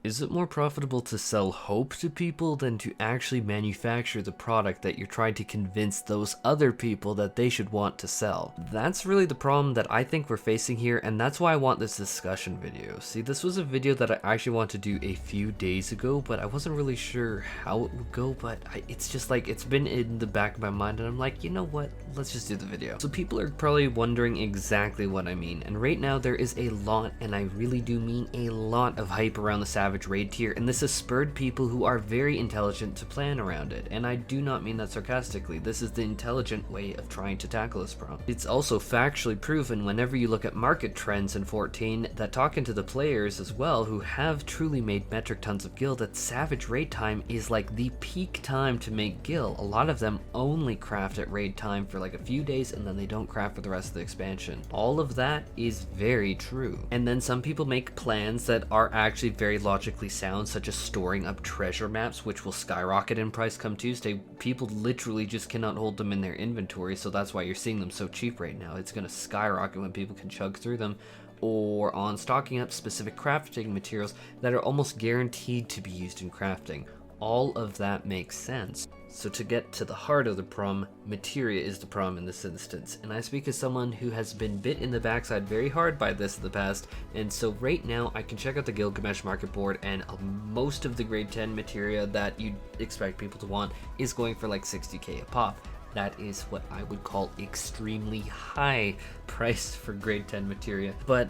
Is it more profitable to sell hope to people than to actually manufacture the product that you're trying to convince those other people that they should want to sell? That's really the problem that I think we're facing here, and that's why I want this discussion video. See, this was a video that I actually wanted to do a few days ago, but I wasn't really sure how it would go, but it's just like, it's been in the back of my mind, and I'm like, you know what, let's just do the video. So people are probably wondering exactly what I mean, and right now there is a lot, and I really do mean a lot of hype around the Savage Raid tier, and this has spurred people who are very intelligent to plan around it, and I do not mean that sarcastically. This is the intelligent way of trying to tackle this problem. It's also factually proven whenever you look at market trends in 14 that talking to the players as well who have truly made metric tons of gil, that Savage Raid time is like the peak time to make gil. A lot of them only craft at raid time for like a few days and then they don't craft for the rest of the expansion. All of that is very true. And then some people make plans that are actually very logically sound, such as storing up treasure maps, which will skyrocket in price come Tuesday. People literally just cannot hold them in their inventory, so that's why you're seeing them so cheap right now. It's going to skyrocket when people can chug through them, or on stocking up specific crafting materials that are almost guaranteed to be used in crafting. All of that makes sense. So to get to the heart of the problem, materia is the problem in this instance, and I speak as someone who has been bit in the backside very hard by this in the past, and so right now I can check out the Gilgamesh market board, and most of the grade 10 materia that you'd expect people to want is going for like 60k a pop. That is what I would call extremely high price for grade 10 materia. But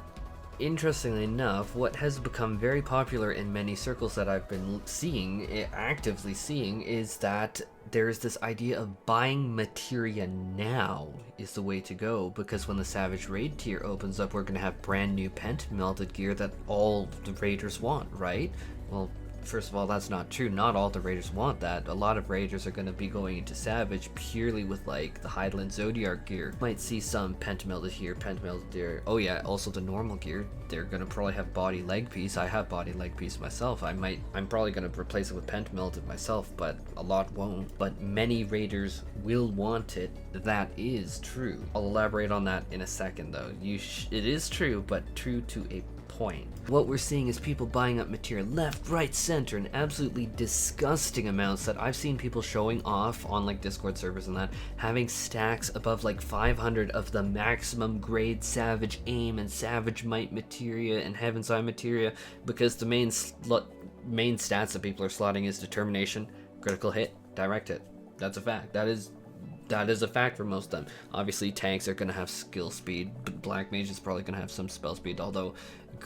interestingly enough, what has become very popular in many circles that I've been seeing, actively seeing, is that there's this idea of buying materia now is the way to go, because when the Savage Raid tier opens up, we're going to have brand new pent melted gear that all the raiders want, right? Well, first of all, that's not true. Not all the raiders want that. A lot of raiders are going to be going into Savage purely with like the Highland Zodiac gear. Might see some pent-melted here, pent-melted there. Oh yeah, also the normal gear. They're going to probably have body leg piece. I have body leg piece myself. I'm probably going to replace it with pent-melted myself, but a lot won't. But many raiders will want it. That is true. I'll elaborate on that in a second though. It is true, but true to a point. What we're seeing is people buying up material left, right, center in absolutely disgusting amounts that I've seen people showing off on like Discord servers and that, having stacks above like 500 of the maximum grade Savage Aim and Savage Might materia and Heaven's Eye materia, because the main stats that people are slotting is determination, critical hit, direct hit. That's a fact. That is a fact for most of them. Obviously tanks are going to have skill speed, but Black Mage is probably going to have some spell speed, although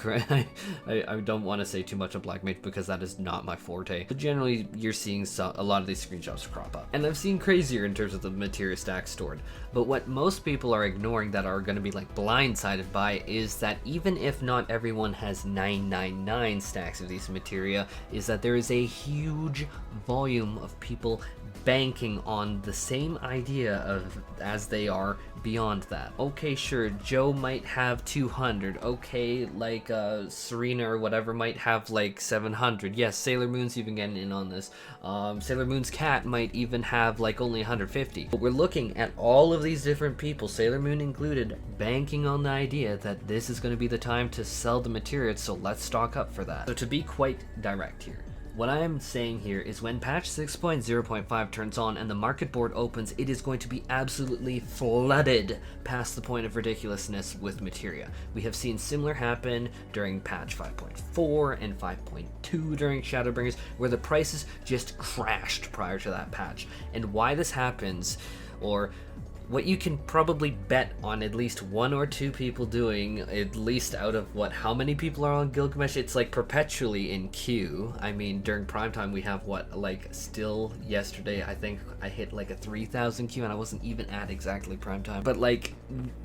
I don't want to say too much on Black Mage because that is not my forte. But generally you're seeing a lot of these screenshots crop up. And I've seen crazier in terms of the materia stack stored. But what most people are ignoring that are going to be like blindsided by is that even if not everyone has 999 stacks of these materia, is that there is a huge volume of people banking on the same idea of as they are beyond that. Okay, sure, Joe might have 200. Okay, like Serena or whatever might have like 700. Yes, Sailor Moon's even getting in on this. Sailor Moon's cat might even have like only 150. But we're looking at all of these different people, Sailor Moon included, banking on the idea that this is going to be the time to sell the materials, so let's stock up for that. So to be quite direct here, what I am saying here is when patch 6.0.5 turns on and the market board opens, it is going to be absolutely flooded past the point of ridiculousness with materia. We have seen similar happen during patch 5.4 and 5.2 during Shadowbringers, where the prices just crashed prior to that patch. And why this happens, or what you can probably bet on at least one or two people doing, at least out of how many people are on Gilgamesh, it's like perpetually in queue. I mean, during prime time we have still yesterday I think I hit like a 3,000 queue and I wasn't even at exactly prime time. But like,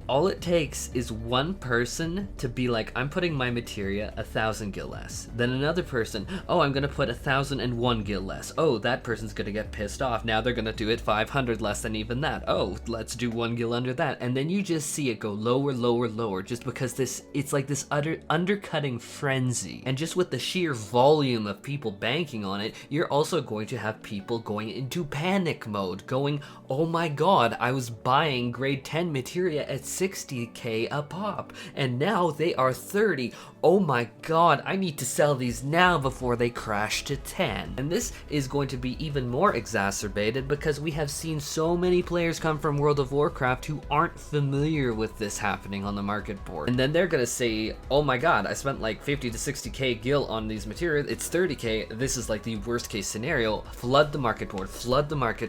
all it takes is one person to be like, I'm putting my materia 1,000 gil less. Then another person, oh, I'm gonna put 1,001 gil less. Oh, that person's gonna get pissed off. Now they're gonna do it 500 less than even that. Oh, let's let's do 1 gil under that, and then you just see it go lower, lower, lower, just because it's like this undercutting frenzy. And just with the sheer volume of people banking on it, you're also going to have people going into panic mode, going, oh my god, I was buying grade 10 materia at 60k a pop, and now they are 30. Oh my god, I need to sell these now before they crash to 10. And this is going to be even more exacerbated because we have seen so many players come from World of Warcraft who aren't familiar with this happening on the market board. And then they're gonna say, oh my god, I spent like 50 to 60k gil on these materials, it's 30k, this is like the worst case scenario. Flood the market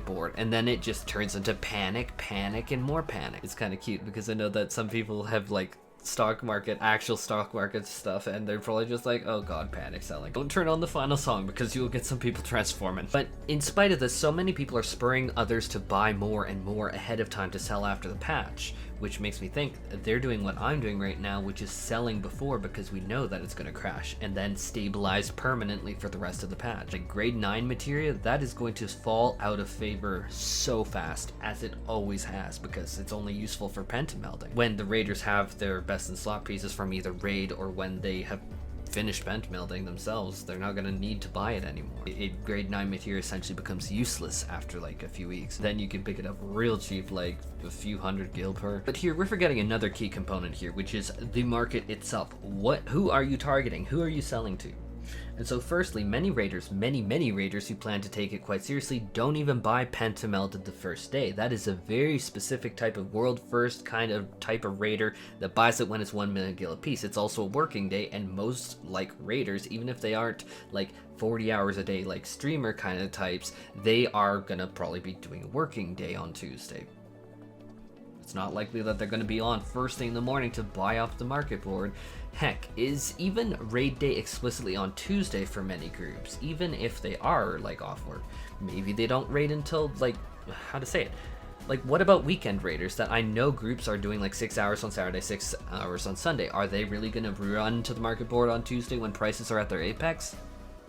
board, and then it just turns into panic, and more panic. It's kind of cute because I know that some people have like actual stock market stuff, and they're probably just like, oh god, panic selling. Don't turn on the final song because you'll get some people transforming. But in spite of this, so many people are spurring others to buy more and more ahead of time to sell after the patch, which makes me think they're doing what I'm doing right now, which is selling before because we know that it's going to crash and then stabilize permanently for the rest of the patch. Like grade 9 materia, that is going to fall out of favor so fast, as it always has, because it's only useful for pentamelding. When the raiders have their best in slot pieces from either raid or when they have finished pentamelding themselves, they're not going to need to buy it anymore. Grade 9 materia essentially becomes useless after like a few weeks. Then you can pick it up real cheap, like a few hundred gil per. But here we're forgetting another key component here, which is the market itself. Who are you targeting? Who are you selling to? And so firstly, many raiders who plan to take it quite seriously don't even buy pentamelded the first day. That is a very specific type of world first type of raider that buys it when it's 1 million gil a piece. It's also a working day, and most like raiders, even if they aren't like 40 hours a day like streamer kind of types, they are gonna probably be doing a working day on Tuesday. It's not likely that they're going to be on first thing in the morning to buy off the market board. Heck, is even raid day explicitly on Tuesday for many groups, even if they are like off work. Maybe they don't raid until like, how to say it? Like, what about weekend raiders that I know groups are doing like 6 hours on Saturday, 6 hours on Sunday? Are they really going to run to the market board on Tuesday when prices are at their apex?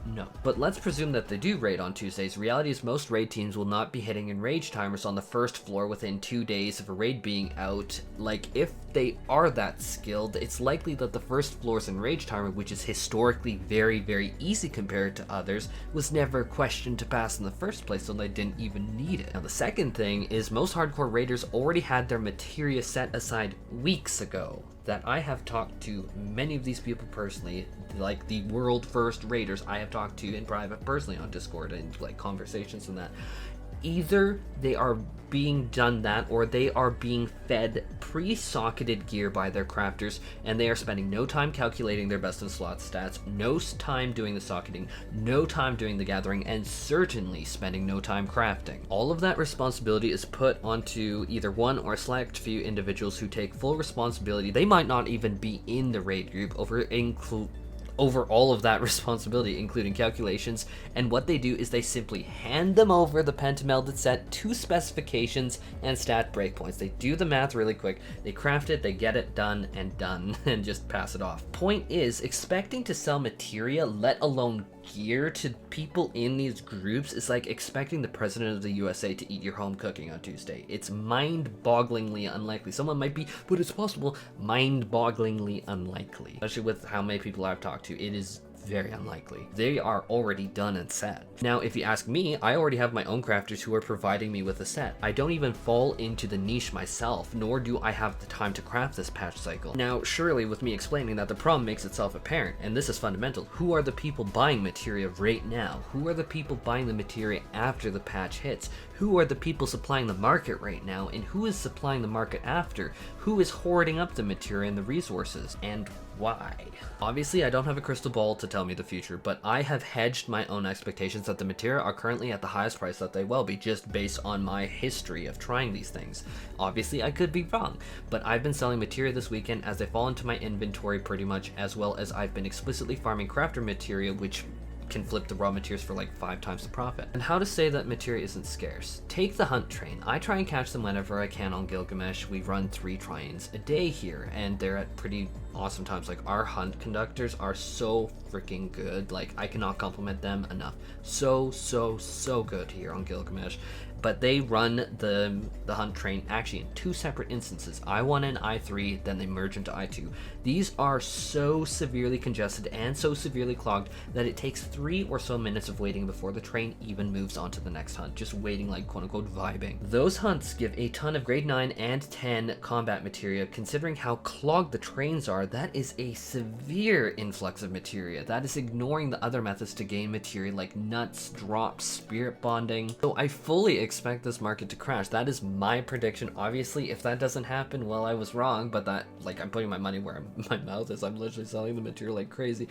No. But let's presume that they do raid on Tuesdays. Reality is most raid teams will not be hitting enrage timers on the first floor within 2 days of a raid being out. Like, if they are that skilled, it's likely that the first floor's enrage timer, which is historically very, very easy compared to others, was never questioned to pass in the first place, so they didn't even need it. Now, the second thing is most hardcore raiders already had their materia set aside weeks ago. That I have talked to many of these people personally, like the world first raiders I have talked to in private personally on Discord and like conversations and that. Either they are being done that or they are being fed pre-socketed gear by their crafters, and they are spending no time calculating their best in slot stats, no time doing the socketing, no time doing the gathering, and certainly spending no time crafting. All of that responsibility is put onto either one or a select few individuals who take full responsibility. They might not even be in the raid group over all of that responsibility, including calculations, and what they do is they simply hand them over the pentamelded set to specifications and stat breakpoints. They do the math really quick, they craft it, they get it done, and just pass it off. Point is, expecting to sell materia, let alone gear, to people in these groups is like expecting the president of the USA to eat your home cooking on Tuesday. It's mind-bogglingly unlikely. Someone might be, but it's possible. Mind-bogglingly unlikely. Especially with how many people I've talked to, it is very unlikely. They are already done and set. Now, if you ask me, I already have my own crafters who are providing me with a set. I don't even fall into the niche myself, nor do I have the time to craft this patch cycle. Now, surely with me explaining that, the problem makes itself apparent, and this is fundamental. Who are the people buying materia right now? Who are the people buying the materia after the patch hits? Who are the people supplying the market right now, and who is supplying the market after? Who is hoarding up the materia and the resources, and why? Obviously, I don't have a crystal ball to tell me the future, but I have hedged my own expectations that the materia are currently at the highest price that they will be, just based on my history of trying these things. Obviously, I could be wrong, but I've been selling materia this weekend as they fall into my inventory pretty much, as well as I've been explicitly farming crafter materia, which can flip the raw materials for like 5 times the profit. And how to say that materia isn't scarce? Take the hunt train. I try and catch them whenever I can on Gilgamesh. We run 3 trains a day here, and they're at pretty awesome times. Like, our hunt conductors are so freaking good. Like, I cannot compliment them enough. So good here on Gilgamesh. But they run the hunt train actually in 2 separate instances, I1 and I3, then they merge into I2. These are so severely congested and so severely clogged that it takes 3 or so minutes of waiting before the train even moves on to the next hunt, just waiting, like, quote-unquote vibing. Those hunts give a ton of grade 9 and 10 combat materia. Considering how clogged the trains are, that is a severe influx of materia. That is ignoring the other methods to gain materia like nuts, drops, spirit bonding. So I fully expect this market to crash. That is my prediction. Obviously, if that doesn't happen, well, I was wrong, but that, like, I'm putting my money where my mouth is. I'm literally selling the material like crazy.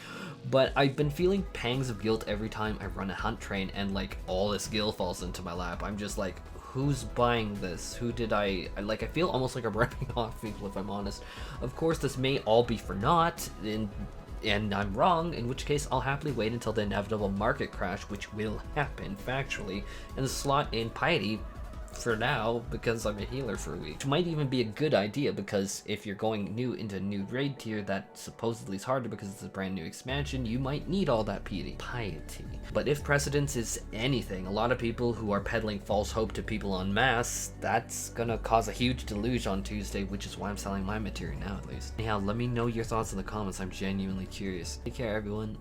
But I've been feeling pangs of guilt every time I run a hunt train and, like, all this gil falls into my lap. I'm just like, who's buying this? Who did I feel almost like I'm ripping off people, if I'm honest. Of course, this may all be for naught, and I'm wrong, in which case I'll happily wait until the inevitable market crash, which will happen factually, and slot in Piety for now because I'm a healer for a week. Which might even be a good idea, because if you're going new into a new raid tier that supposedly is harder because it's a brand new expansion, you might need all that piety. But if precedence is anything, a lot of people who are peddling false hope to people en masse, that's gonna cause a huge deluge on Tuesday, which is why I'm selling my material now, at least. Anyhow, let me know your thoughts in the comments. I'm genuinely curious. Take care, everyone.